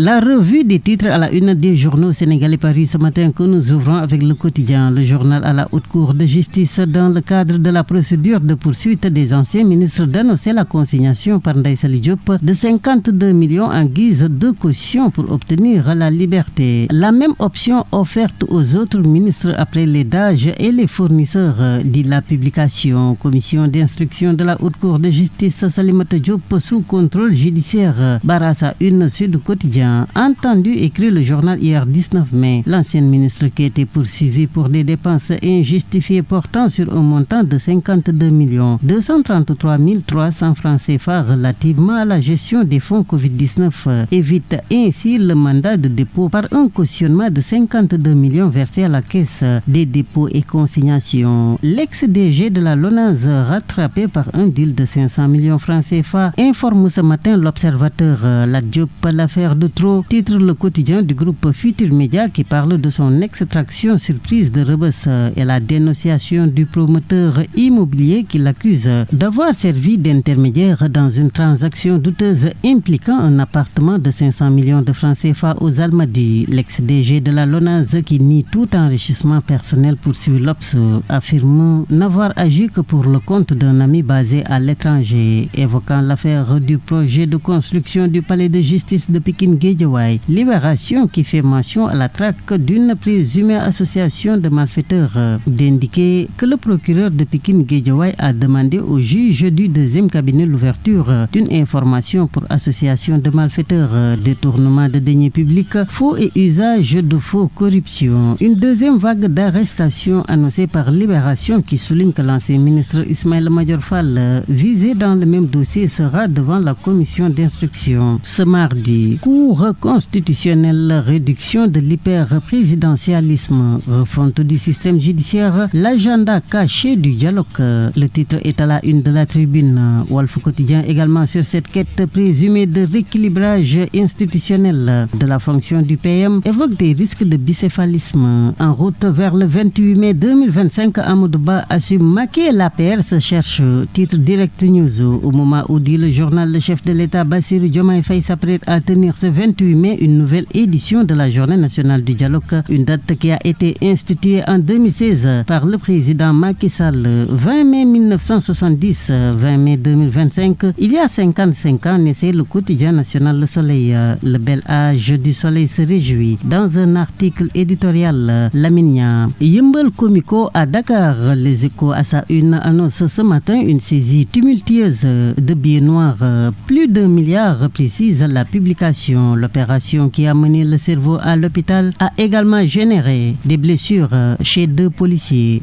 La revue des titres à la une des journaux sénégalais parus ce matin que nous ouvrons avec le quotidien. Le journal à la haute cour de justice dans le cadre de la procédure de poursuite des anciens ministres d'annoncer la consignation par Ndeye Saly Diop de 52 millions en guise de caution pour obtenir la liberté. La même option offerte aux autres ministres après les DAGE et les fournisseurs, dit la publication. Commission d'instruction de la haute cour de justice Salimata Diop sous contrôle judiciaire. Barassa une Sud Quotidien. Entendu, écrit le journal hier 19 mai. L'ancienne ministre qui était poursuivie pour des dépenses injustifiées portant sur un montant de 52 233 300 francs CFA relativement à la gestion des fonds Covid-19 évite ainsi le mandat de dépôt par un cautionnement de 52 millions versé à la caisse des dépôts et consignations. L'ex-DG de la LONASE rattrapé par un deal de 500 millions francs CFA informe ce matin l'Observateur. La Diop, l'affaire de trop, titre le quotidien du groupe Futur Média qui parle de son extraction surprise de Rebeuss et la dénonciation du promoteur immobilier qui l'accuse d'avoir servi d'intermédiaire dans une transaction douteuse impliquant un appartement de 500 millions de francs CFA aux Almadies. L'ex-DG de la LONASE qui nie tout enrichissement personnel poursuit l'Obs, affirmant n'avoir agi que pour le compte d'un ami basé à l'étranger, évoquant l'affaire du projet de construction du palais de justice de Pikine-Guédiawaye. Libération qui fait mention à la traque d'une présumée association de malfaiteurs, d'indiquer que le procureur de Pikine-Guédiawaye a demandé au juge du deuxième cabinet l'ouverture d'une information pour association de malfaiteurs, détournement de deniers publics, faux et usage de faux, corruption. Une deuxième vague d'arrestations annoncée par Libération qui souligne que l'ancien ministre Ismaïla Madior Fall, visé dans le même dossier, sera devant la commission d'instruction ce mardi. Cour constitutionnelle, réduction de l'hyper-présidentialisme, refonte du système judiciaire, l'agenda caché du dialogue. Le titre est à la une de la Tribune. Walf Quotidien également sur cette quête présumée de rééquilibrage institutionnel de la fonction du PM évoque des risques de bicéphalisme. En route vers le 28 mai 2025, Amadou Ba assume maquer l'APR se cherche. Titre Direct News. Au moment où dit le journal, le chef de l'État Bassirou Diomaye Faye s'apprête à tenir ce 28 mai une nouvelle édition de la Journée nationale du dialogue, une date qui a été instituée en 2016 par le président Macky Sall. 20 mai 1970, 20 mai 2025, il y a 55 ans, naissait le quotidien national Le Soleil. Le bel âge du soleil se réjouit. Dans un article éditorial, Laminia, Yeumbeul Comico à Dakar, les Échos à sa une annonce ce matin une saisie tumultueuse de billets noirs. Plus d'1 milliard, précise la publication. L'opération qui a mené le cerveau à l'hôpital a également généré des blessures chez 2 policiers.